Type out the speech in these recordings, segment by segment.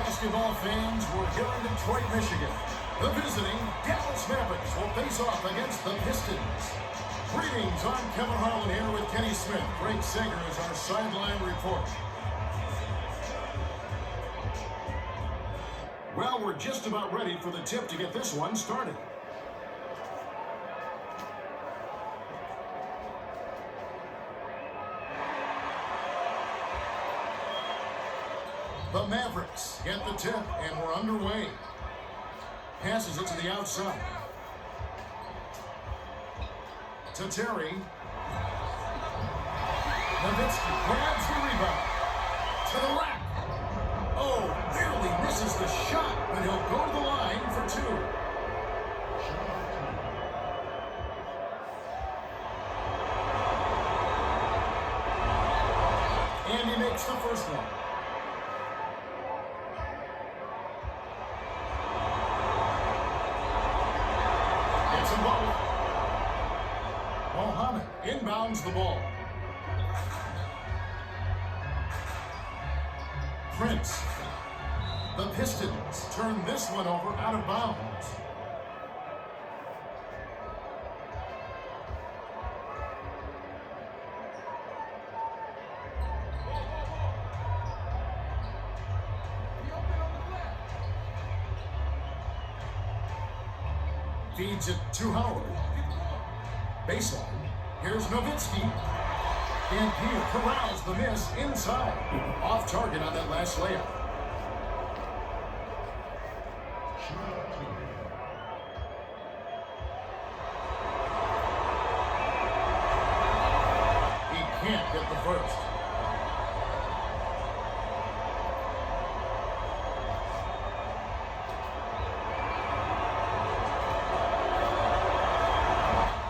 basketball fans, we're here in Detroit, Michigan. The visiting Dallas Mavericks will face off against the Pistons. Greetings, I'm Kevin Harlan here with Kenny Smith. Greg Sager is our sideline reporter. Well, we're just about ready for the tip to get this one started. The Mavericks get the tip, and we're underway. Passes it to the outside. To Terry. Nowitzki grabs the rebound. To the rack. Oh, barely misses the shot, but he'll go to the line for two. And he makes the first one. Mohammed inbounds the ball. Prince. The Pistons turn this one over out of bounds. Feeds it to Howard. Baseline. Here's Nowitzki. And Pierre corrals the miss inside. Off target on that last layup. He can't get the first.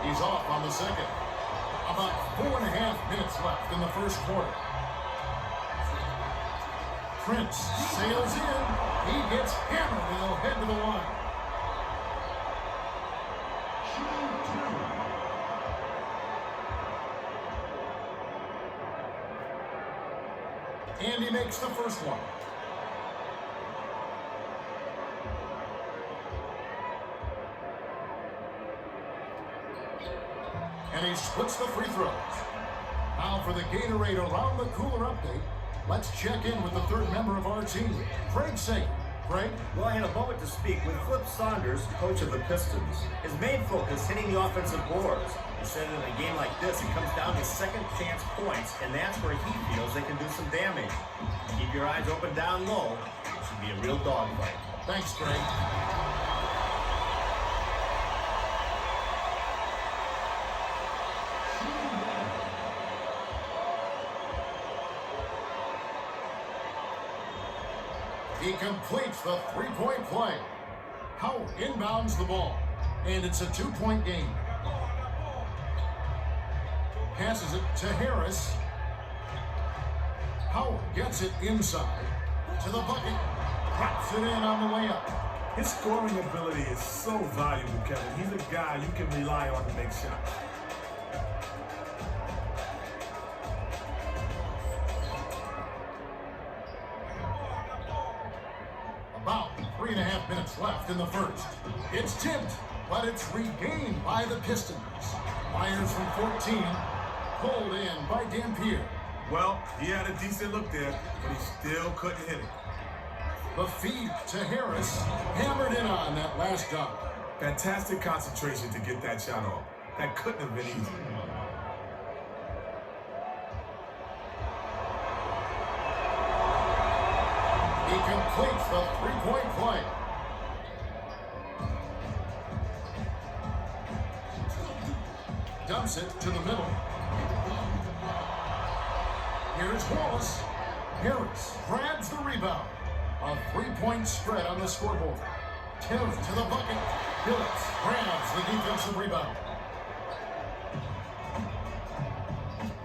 He's off on the second. About 4.5 minutes left in the first quarter. Prince sails in. He gets hammered and he'll head to the line. And he makes the first one. And he splits the free throws. Now for the Gatorade Around the Cooler update, let's check in with the third member of our team, Greg Sager. Greg? Well, I had a moment to speak with Flip Saunders, coach of the Pistons. His main focus, hitting the offensive boards. He said in a game like this, it comes down to second chance points, and that's where he feels they can do some damage. Keep your eyes open down low. It should be a real dogfight. Thanks, Greg. He completes the three-point play. Howard inbounds the ball, and it's a two-point game. Passes it to Harris. Howard gets it inside to the bucket. Drops it in on the layup. His scoring ability is so valuable, Kevin. He's a guy you can rely on to make shots. About 3.5 minutes left in the first. It's tipped, but it's regained by the Pistons. Myers from 14, pulled in by Dampier. Well, he had a decent look there, but he still couldn't hit it. The feed to Harris, hammered in on that last dunk. Fantastic concentration to get that shot off. That couldn't have been easy. He completes the three-point play. Dumps it to the middle. Here's Wallace. Harris grabs the rebound. A three-point spread on the scoreboard. Terry to the bucket. Phillips grabs the defensive rebound.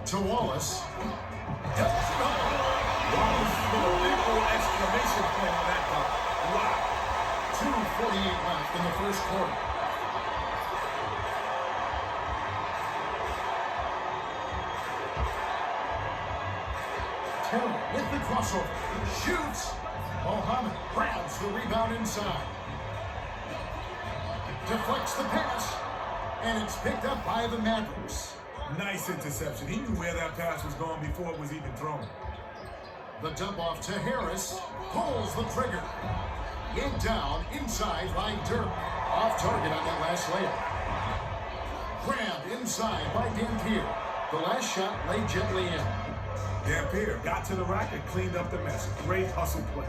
To Wallace. Wallace with a big old exclamation point on that dunk. Wow. 2:48 left in the first quarter. Terry with the crossover. Shoots. Mohammed Mohammed grabs the rebound inside. Deflects the pass, and it's picked up by the Mavericks. Nice interception. He knew where that pass was going before it was even thrown. The dump off to Harris, pulls the trigger. Yanked down inside by Dirk. Off target on that last layup. Grabbed inside by Dampier. The last shot laid gently in. Dampier got to the rack and cleaned up the mess. Great hustle play.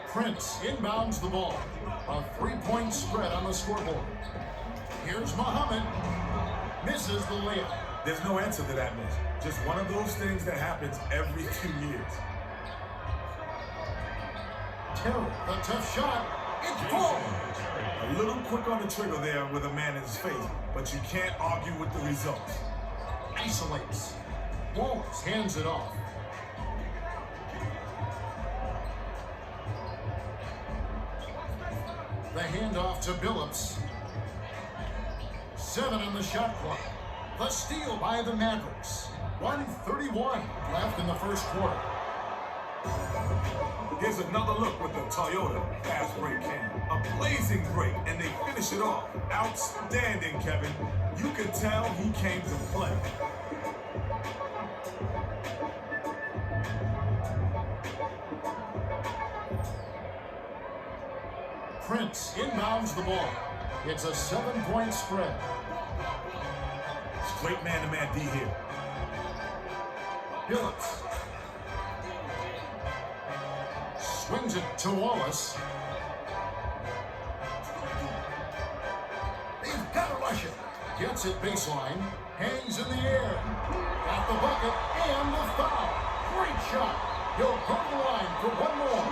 Prince inbounds the ball. A three-point spread on the scoreboard. Here's Muhammad. Misses the layup. There's no answer to that miss. Just one of those things that happens every 2 years. Terry, the tough shot. It's full. A little quick on the trigger there with a man in his face, but you can't argue with the results. Isolates. Wallace hands it off. The handoff to Billups. 7 on the shot clock. The steal by the Mavericks. 1:31 left in the first quarter. Here's another look with the Toyota fast break cam. A blazing break, and they finish it off. Outstanding, Kevin. You could tell he came to play. Prince inbounds the ball. It's a 7-point spread. Straight man-to-man D here. Billups swings it to Wallace. They've got to rush it. Gets it baseline. Hangs in the air. Got the bucket and the foul. Great shot. He'll go to the line for one more.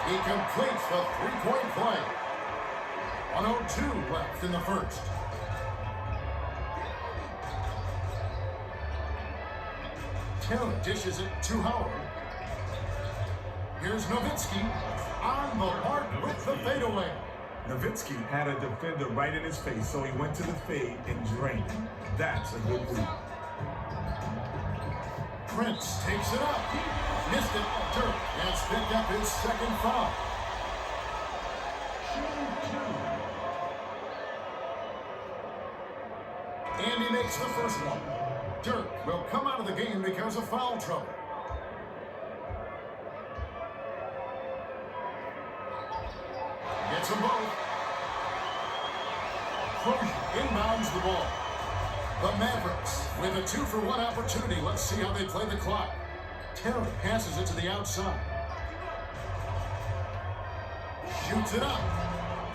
He completes the three-point play. 1:02 left in the first. Taylor dishes it to Howard. Here's Nowitzki on the mark with the fadeaway. Nowitzki had a defender right in his face, so he went to the fade and drained it. That's a good move. Prince takes it up. Missed it. Dirk has picked up his second foul. And he makes the first one. Dirk will come out of the game because of foul trouble. Gets them both. Crozier inbounds the ball. The Mavericks with a 2-for-1 opportunity. Let's see how they play the clock. Terry passes it to the outside. Shoots it up.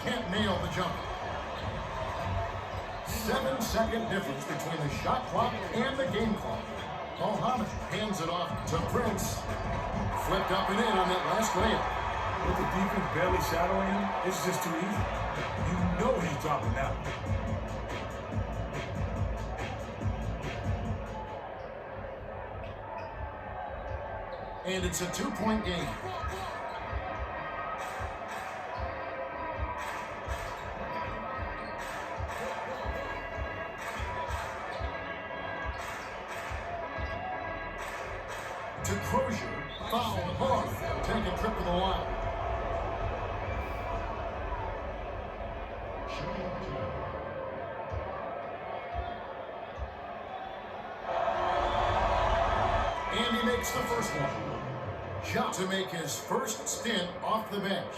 Can't nail the jumper. 7-second difference between the shot clock and the game clock. Mohammed hands it off to Prince. Flipped up and in on that last layup. With the defense barely shadowing him, it's just too easy. You know he's dropping that one. And it's a 2-point game. To Crozier, foul hard. Take a trip to the line. And he makes the first one. Shot to make his first stint off the bench.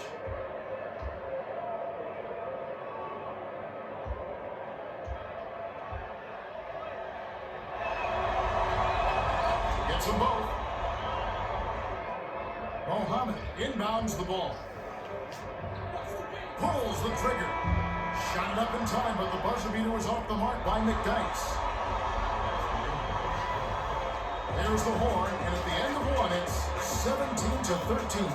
Gets them both. Mohammed inbounds the ball. Pulls the trigger. Shot it up in time, but the buzzer beater was off the mark by McDyess. There's the horn, and at the end of one, it's 17-13.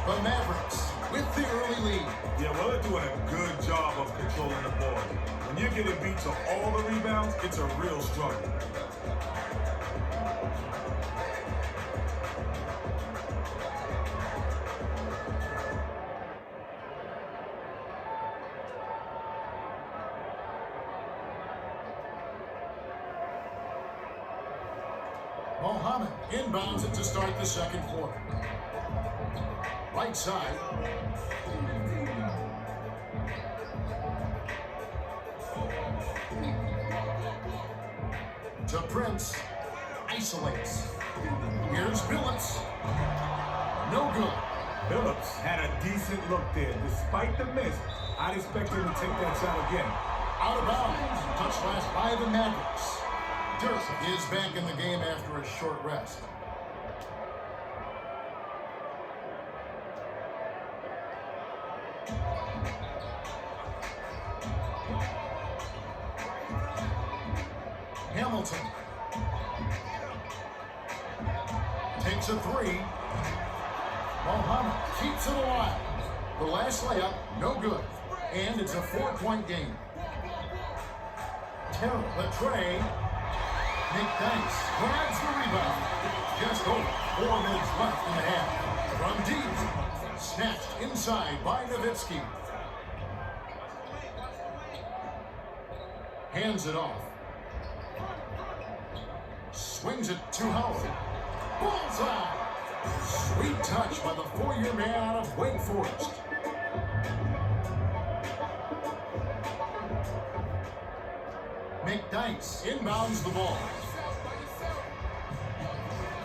The Mavericks with the early lead. Yeah, well, they're doing a good job of controlling the ball. When you're getting beat to all the rebounds, it's a real struggle. Mohammed inbounds it to start the second quarter. Right side. To Prince. Isolates. Here's Billups. No good. Billups had a decent look there. Despite the miss, I'd expect him to take that shot again. Out of bounds. Touch pass by the Mavericks. Dirk is back in the game after a short rest. Hamilton takes a three. Mohammed keeps it alive. The last layup, no good. And it's a 4-point game. Terry Latre. Nick Dice grabs the rebound. Just over 4 minutes left in the half. From deep. Snatched inside by Nowitzki. Hands it off. Swings it to Howard. Bullseye! Sweet touch by the 4-year man out of Wake Forest. McDice inbounds the ball.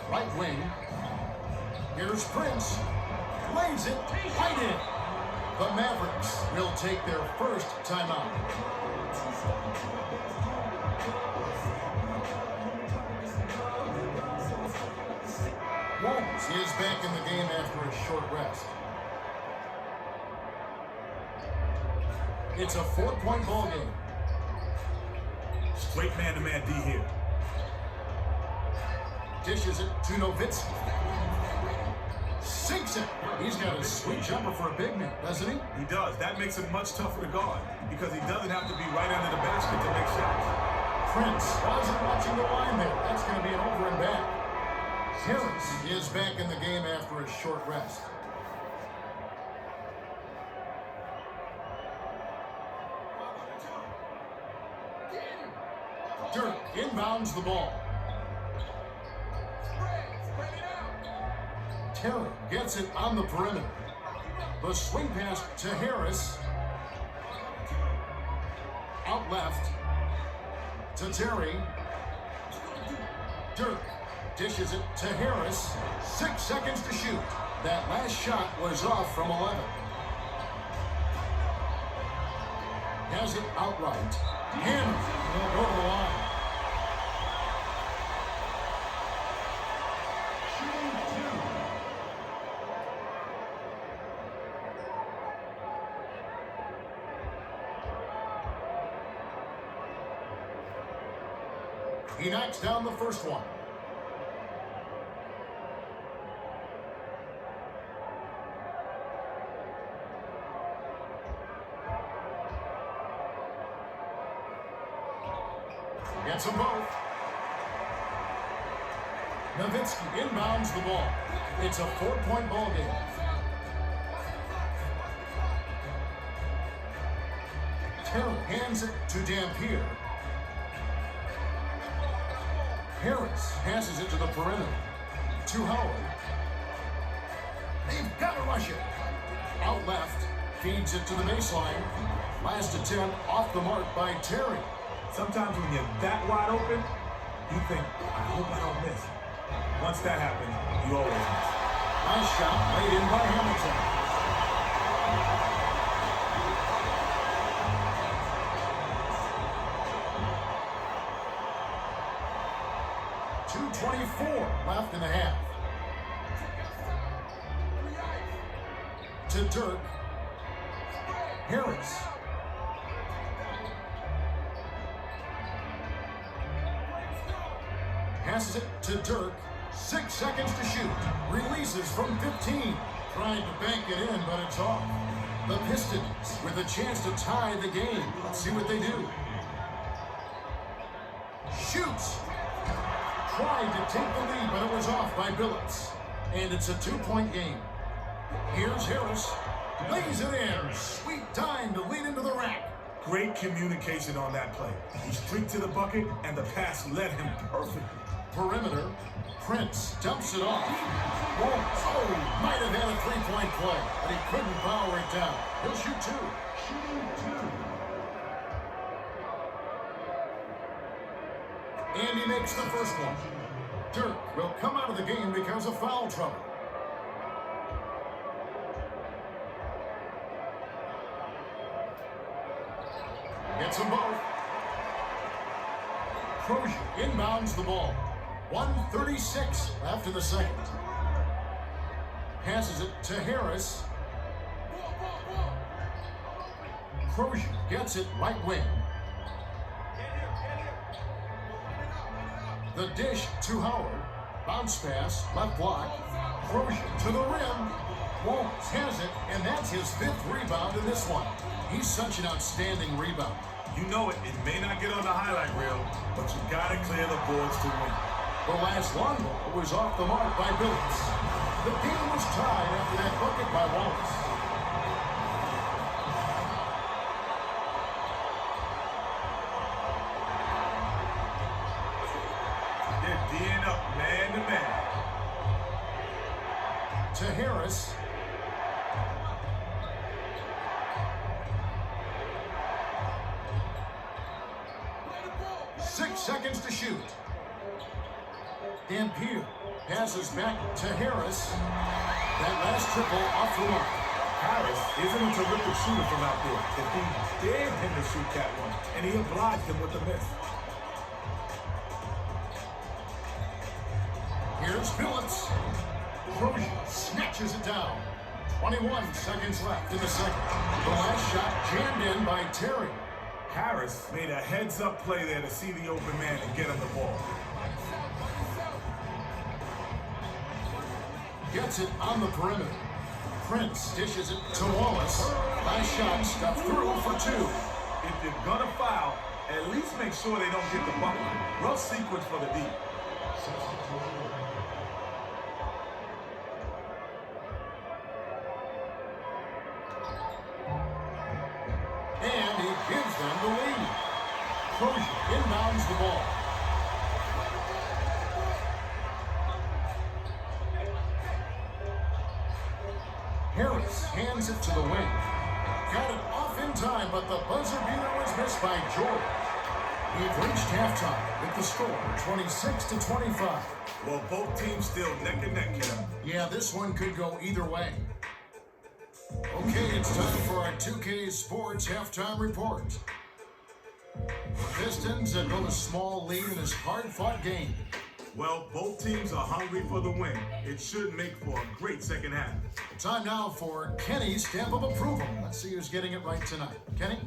Right wing. Here's Prince. Lays it right in. The Mavericks will take their first timeout. Walls is back in the game after a short rest. It's a 4-point ball game. Straight man-to-man D here. Dishes it to Nowitzki. Sinks it. He's got a sweet jumper for a big man, doesn't he? He does. That makes him much tougher to guard because he doesn't have to be right under the basket to make shots. Prince wasn't watching the line there. That's going to be an over and back. Harris is back in the game after a short rest. Dirk inbounds the ball. Terry gets it on the perimeter. The swing pass to Harris. Out left to Terry. Dirk dishes it to Harris. 6 seconds to shoot. That last shot was off from 11. Has it outright. Hammer will go to the line. He knocks down the first one. Gets them both. Nowitzki inbounds the ball. It's a 4-point ball game. Terry hands it to Dampier. Harris passes it to the perimeter. To Howard. They've got to rush it. Out left. Feeds it to the baseline. Last attempt off the mark by Terry. Sometimes when you're that wide open, you think, I hope I don't miss. Once that happens, you always miss. Nice shot laid in by Hamilton. .224 left in the half. To Dirk. Harris. Passes it to Dirk. 6 seconds to shoot. Releases from 15. Trying to bank it in, but it's off. The Pistons with a chance to tie the game. Let's see what they do. Shoots. Tried to take the lead, but it was off by Billups. And it's a 2-point game. Here's Harris. Lays it in. Sweet time to lead into the rack. Great communication on that play. He streaked to the bucket, and the pass led him perfectly. Perimeter. Prince dumps it off. Might have had a three-point play, but he couldn't power it down. He'll shoot two. And he makes the first one. Dirk will come out of the game because of foul trouble. Gets them both. Crozier inbounds the ball. 1:36 left in the second. Passes it to Harris. Crozier gets it right wing. The dish to Howard. Bounce pass, left block. Crozier to the rim. Wallace has it, and that's his 5th rebound in this one. He's such an outstanding rebounder. You know it may not get on the highlight reel, but you gotta clear the boards to win. The last long ball was off the mark by Billups. The game was tied after that bucket by Wallace. They're D'ing up man to man. To Harris. 6 seconds to shoot. Dampier passes back to Harris. That last triple off the mark. Harris isn't a terrific shooter from out there. The team dared him to shoot that one, and he obliged him with the miss. Here's Billups. Crozier snatches it down. 21 seconds left in the second. The last shot jammed in by Terry. Harris made a heads-up play there to see the open man and get him the ball. Gets it on the perimeter. Prince dishes it to Wallace. Last shot stuffed through for 2. If you're gonna foul, at least make sure they don't get the bucket. Rough sequence for the D. And he gives them the lead. Crozier inbounds the ball. Harris hands it to the wing. Got it off in time, but the buzzer beater was missed by Jordan. We've reached halftime with the score 26-25. Well, both teams still neck and neck, Kim. Yeah, this one could go either way. Okay, it's time for our 2K Sports halftime report. The Pistons have built a small lead in this hard-fought game. Well, both teams are hungry for the win. It should make for a great second half. Time now for Kenny's stamp of approval. Let's see who's getting it right tonight. Kenny?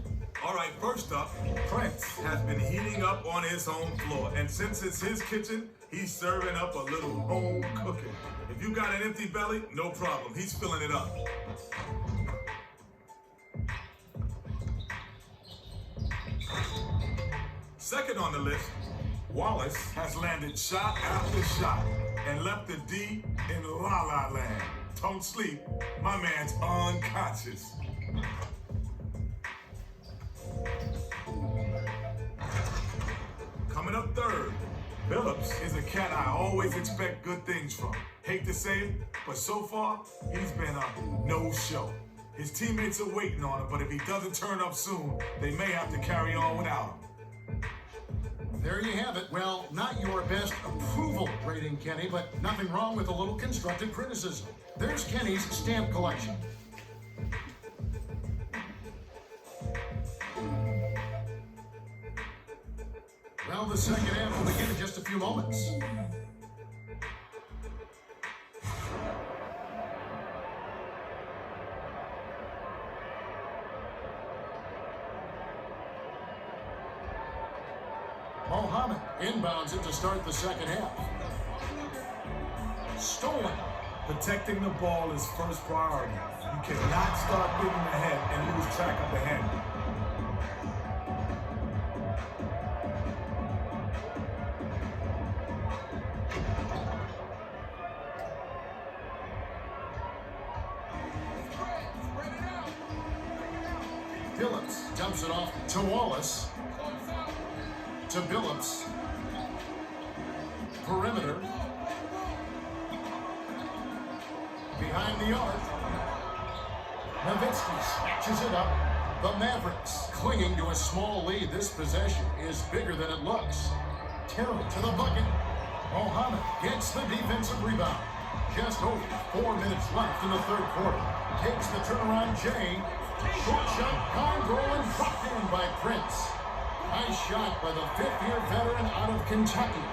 All right, first up, Prince has been heating up on his home floor. And since it's his kitchen, he's serving up a little home cooking. If you got an empty belly, no problem. He's filling it up. Second on the list, Wallace has landed shot after shot and left the D in la-la land. Don't sleep, my man's unconscious. Coming up third, Billups is a cat I always expect good things from. Hate to say it, but so far, he's been a no-show. His teammates are waiting on him, but if he doesn't turn up soon, they may have to carry on without him. There you have it. Well, not your best approval rating, Kenny, but nothing wrong with a little constructive criticism. There's Kenny's stamp collection. Well, the second half will begin in just a few moments. Mohammed inbounds it to start the second half. Stolen. Protecting the ball is first priority. You cannot start getting ahead and lose track of the handle. Billups dumps it off to Wallace. To Billups. perimeter. Behind the arc. Nowitzki snatches it up. The Mavericks clinging to a small lead. This possession is bigger than it looks. Terry to the bucket. Mohammed gets the defensive rebound. Just over 4 minutes left in the third quarter. Takes the turnaround Jay. Short shot, Congo, and dropped in by Prince. Nice shot by the fifth-year veteran out of Kentucky.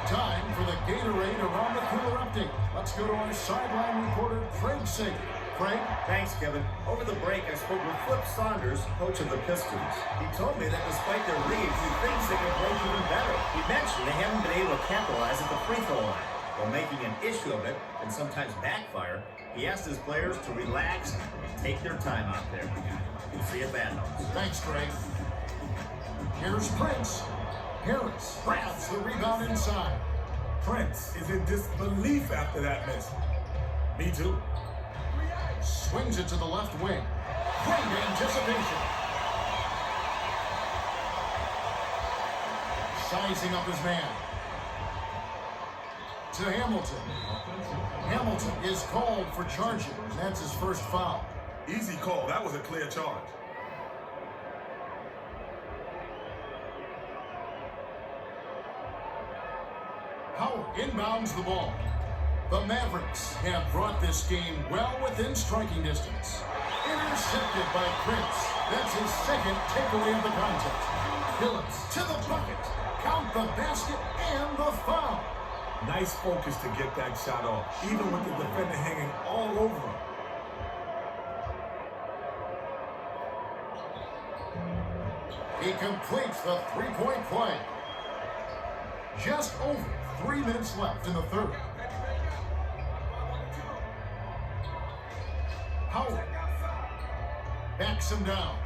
Time for the Gatorade Around the Cooler update. Let's go to our sideline reporter, Craig Sager. Craig? Thanks, Kevin. Over the break, I spoke with Flip Saunders, coach of the Pistons. He told me that despite their lead, he thinks they can play even better. He mentioned they haven't been able to capitalize at the free throw line. While making an issue of it, and sometimes backfire, he asked his players to relax and take their time out there. We'll see you bad notes. Thanks, Craig. Here's Prince. Harris grabs the rebound inside. Prince is in disbelief after that miss. Me too. Swings it to the left wing. Great anticipation. Sizing up his man. To Hamilton. Hamilton is called for charging, and that's his first foul. Easy call. That was a clear charge. Howard inbounds the ball. The Mavericks have brought this game well within striking distance. Intercepted by Prince. That's his second takeaway of the contest. Phillips to the bucket. Count the basket and the foul. Nice focus to get that shot off, even with the defender hanging all over him. He completes the three-point play. Just over 3 minutes left in the third. Howard backs him down.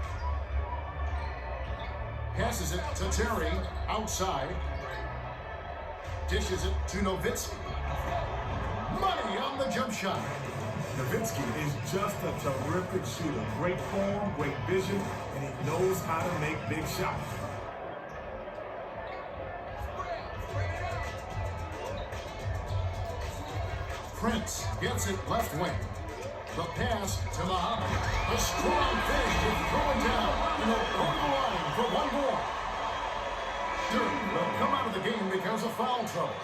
Passes it to Terry outside. Dishes it to Nowitzki. Money on the jump shot. Nowitzki is just a terrific shooter. Great form, great vision, and he knows how to make big shots. Prince gets it left wing. The pass to Muhammad. A strong finish to throw it down. And they'll go to the line for one more. Dirk will come out of the game because of foul trouble.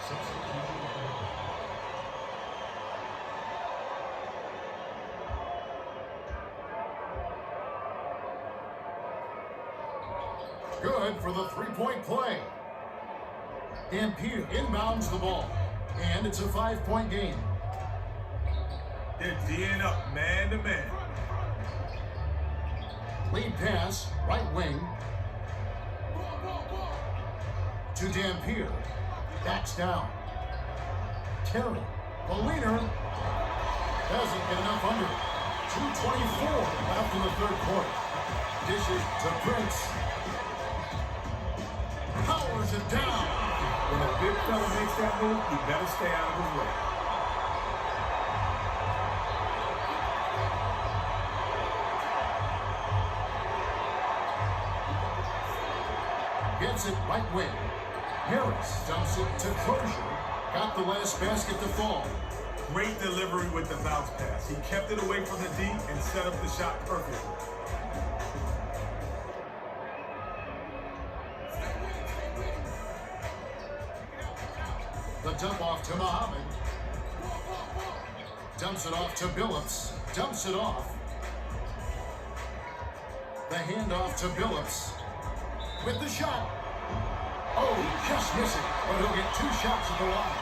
Good for the three-point play. And Pierre inbounds the ball. And it's a 5-point game. They're D'ing up man to man. Lead pass, right wing. To Dampier. Backs down. Terry. The leader doesn't get enough under. 2:24 left in the third quarter. Dishes to Prince. Powers it down. When a big fella makes that move, you better stay out of his way. Gets it right wing. Harris dumps it to Crozier. Got the last basket to fall. Great delivery with the bounce pass. He kept it away from the D and set up the shot perfectly. The dump off to Muhammad. Dumps it off to Billups. Dumps it off. The handoff to Billups. With the shot. Oh, just missing. But he'll get 2 shots at the line.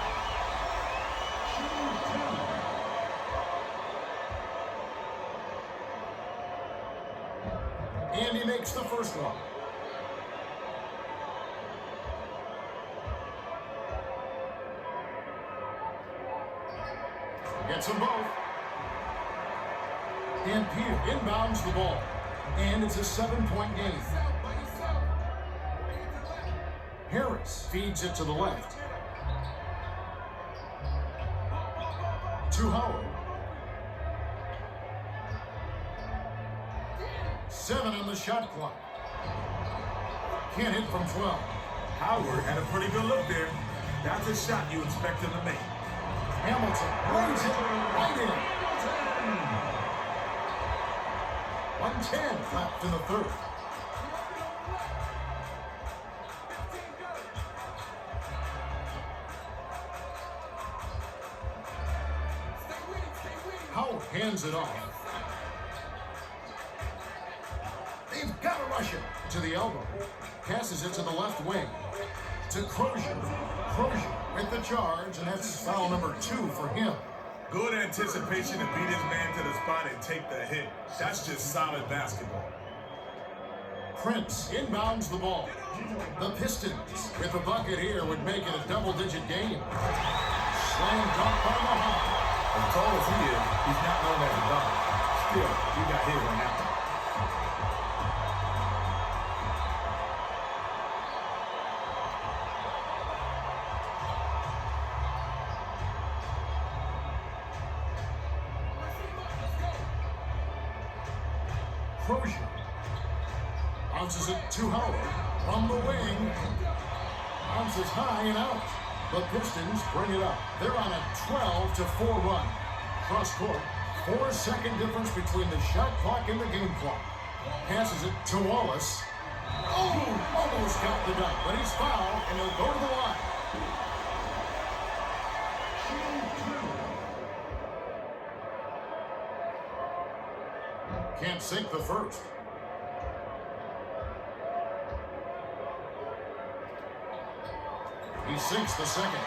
And he makes the first one. Gets them both. And Pierre inbounds the ball. And it's a 7-point game. Harris feeds it to the left. To Howard. 7 on the shot clock. Can't hit from 12. Howard had a pretty good look there. That's a shot you expect him to make. Hamilton runs it right in. 1:10 left in the third. Howard hands it off. They've got to rush it to the elbow. Passes it to the left wing. To Crozier. Crozier with the charge, and that's foul number 2 for him. Good anticipation to beat his man to the spot and take the hit. That's just solid basketball. Prince inbounds the ball. The Pistons with a bucket here would make it a double-digit game. Slam dunk by Mahal. As tall as he is, he's not known as a dog. Still, he got his on that one. Crozier bounces it to Howard from the wing. Bounces high and out. The Pistons bring it up. They're on a 12-4 run. Cross court, 4-second difference between the shot clock and the game clock. Passes it to Wallace. Oh, almost got the dunk, but he's fouled, and he'll go to the line. Can't sink the first. He sinks the second.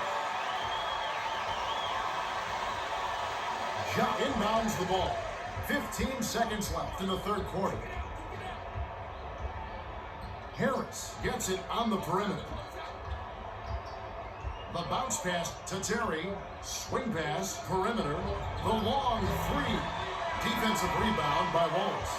Ja inbounds the ball. 15 seconds left in the third quarter. Harris gets it on the perimeter. The bounce pass to Terry. Swing pass, perimeter. The long three. Defensive rebound by Wallace.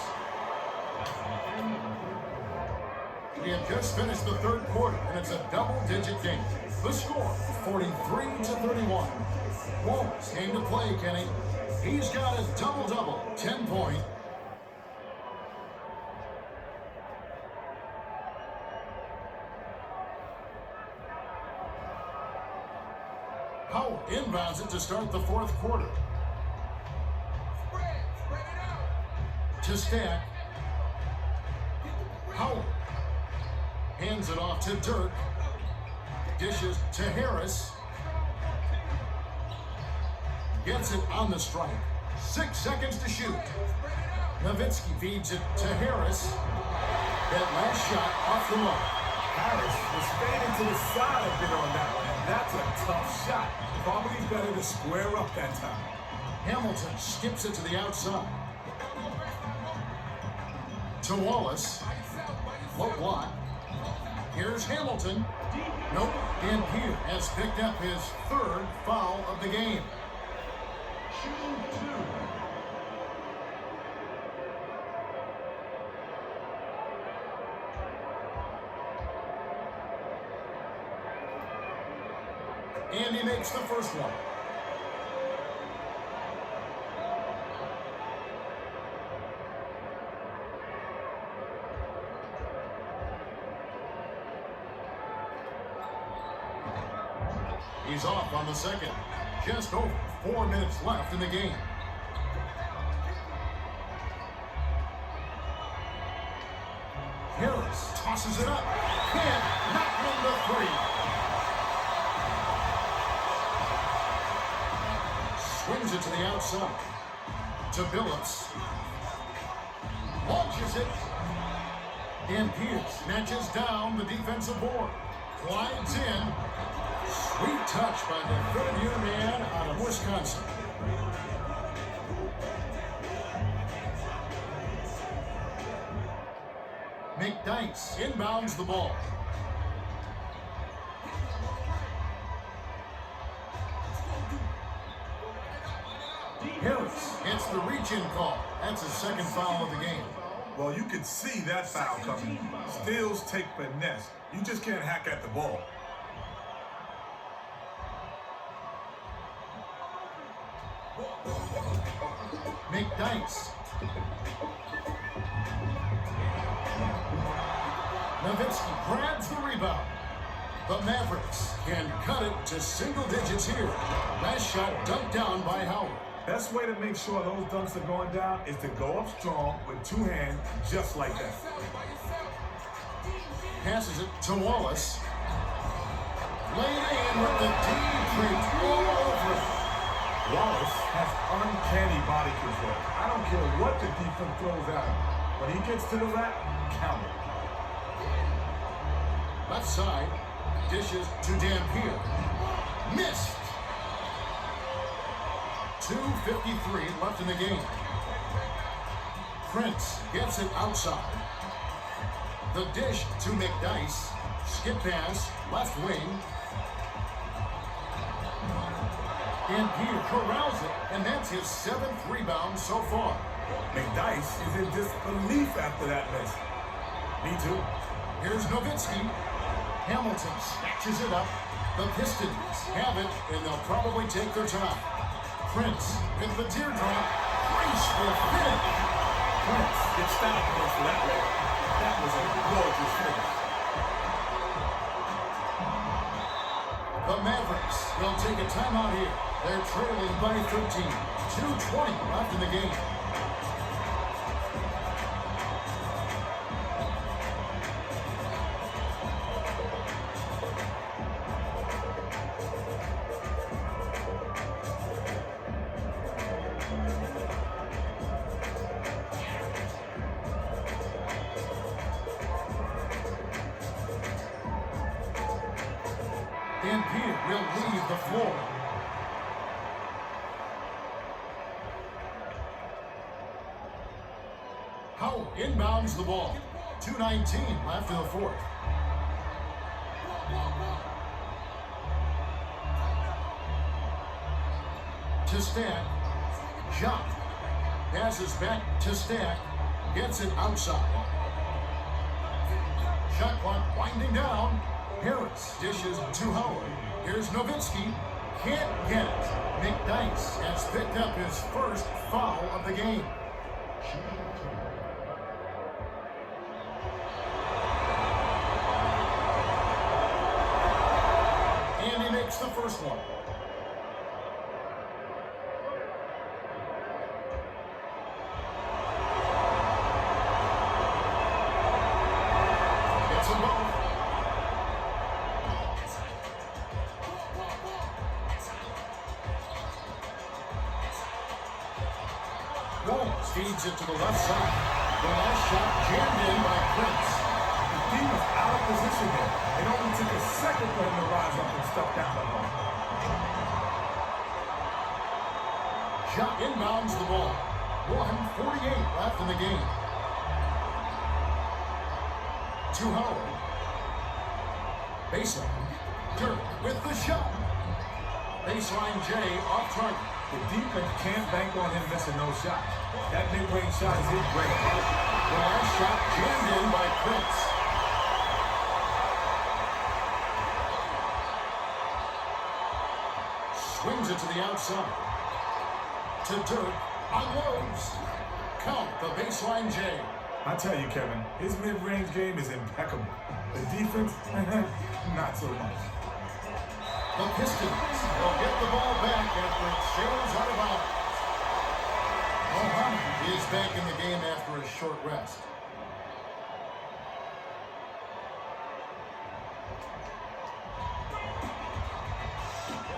We have just finished the third quarter, and it's a double-digit game. The score, 43-31. Wallace came to play, Kenny. He's got a double-double, 10-point. Howard inbounds it to start the fourth quarter. To Stack. Howard hands it off to Dirk. Dishes to Harris. Gets it on the strike. 6 seconds to shoot. Nowitzki feeds it to Harris. That last shot off the mark. Harris was fading to the side a bit on that one, and that's a tough shot. Probably better to square up that time. Hamilton skips it to the outside. To Wallace. Low block. Here's Hamilton. Nope. And Peter has picked up his third foul of the game. And he makes the first one. He's off on the second. Just over 4 minutes left in the game. Harris tosses it up. Can't knock home the three. Swings it to the outside. To Billups. Launches it. And Pierce snatches down the defensive board. Glides in. Sweet touch by the third-year man out of Wisconsin. McDyess inbounds the ball. Harris gets the reach-in call. That's his second foul of the game. Well, you could see that foul coming. Steals take finesse. You just can't hack at the ball. McDyess. Nowitzki grabs the rebound. The Mavericks can cut it to single digits here. Last shot dunked down by Howard. Best way to make sure those dunks are going down is to go up strong with two hands, just like that. Passes it to Wallace. Laid in with the deep treat all over it. Wallace has uncanny body control. I don't care what the defense throws at him. When he gets to the rack, count it. Left side, dishes to Dampier. Missed. 2:53 left in the game. Prince gets it outside. The dish to McDyess. Skip pass, left wing. Dampier corrals it, and that's his 7th rebound so far. McDyess is in disbelief after that miss. Me too. Here's Nowitzki. Hamilton snatches it up. The Pistons have it, and they'll probably take their time. Prince with the teardrop. Graceful finish. Prince gets stopped for that way. That was a gorgeous finish. The Mavericks will take a timeout here. They're trailing by 13. 2:20 left in the game. Dampier will leave the floor. Howard inbounds the ball. 2:19 left in the fourth. To Stack. Jump. Passes back to Stack. Gets it outside. Shot clock winding down. Harris dishes to Howard. Here's Nowitzki. Can't get it. McDyess has picked up his first foul of the game. And he makes the first one. Gets them both. Feeds it to the left side. The last shot jammed in by Prince. The team was out of position here. It only took a second for him to rise up and stuff down the ball. Shot inbounds the ball. 1:48 left in the game. To Howard. Baseline. Dirk with the shot. Baseline J off target. The defense can't bank on him missing those shots. That mid-range shot is his break. The last shot jammed in by Prince. Swings it to the outside. To Dirk. Unloads. Count the baseline J. I tell you, Kevin, his mid-range game is impeccable. The defense, not so much. The Pistons will get the ball back after it sails out of bounds. Mohammed is back in the game after a short rest.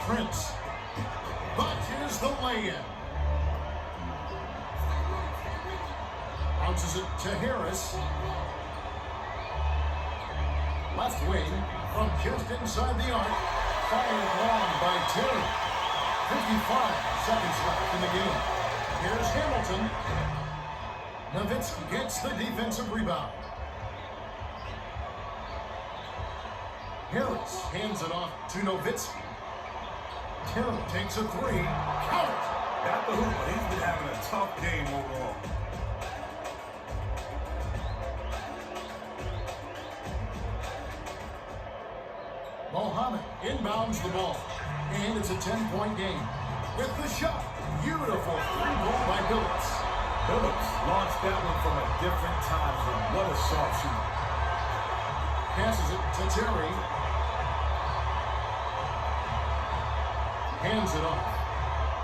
Prince. But here's the lay-in. Bounces it to Harris. Left wing from just inside the arc. Fired long by Terry. 55 seconds left in the game. Here's Hamilton. Nowitzki gets the defensive rebound. Harris hands it off to Nowitzki. Terry takes a three. Count it. Got the hoop, but he's been having a tough game overall. Mohammed inbounds the ball. And it's a 10-point game. With the shot. Beautiful three ball by Billups. Billups launched that one from a different time zone. What a sharpshooter. Passes it to Terry. hands it off.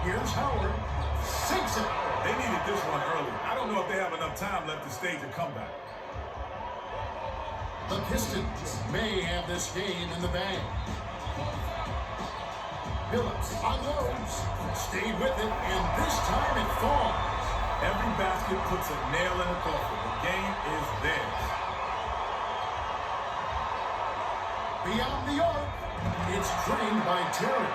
Here's Howard. Sinks it. They needed this one early. I don't know if they have enough time left to stage a comeback. The Pistons may have this game in the bag. Phillips unloads. Stayed with it, and this time it falls. Every basket puts a nail in the coffin. The game is theirs. Beyond the arc, it's drained by Terry.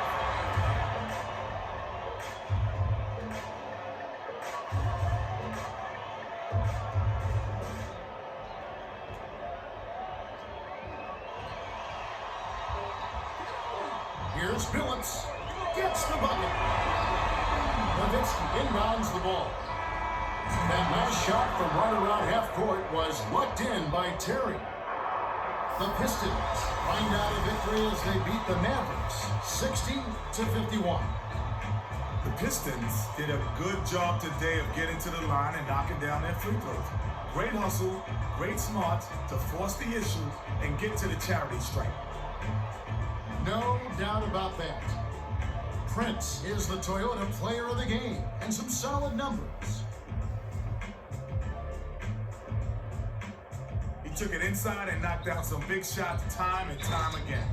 Here's Phillips. Gets the bucket. Nowitzki inbounds the ball. That nice shot from right around half court was lucked in by Terry. The Pistons find out a victory as they beat the Mavericks 60-51. The Pistons did a good job today of getting to the line and knocking down their free throws. Great hustle, great smarts to force the issue and get to the charity stripe. No doubt about that. Prince is the Toyota player of the game, and some solid numbers. He took it inside and knocked down some big shots time and time again.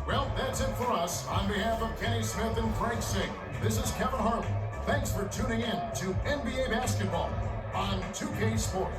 Well, that's it for us. On behalf of Kenny Smith and Frank Singh, this is Kevin Harlan. Thanks for tuning in to NBA Basketball on 2K Sports.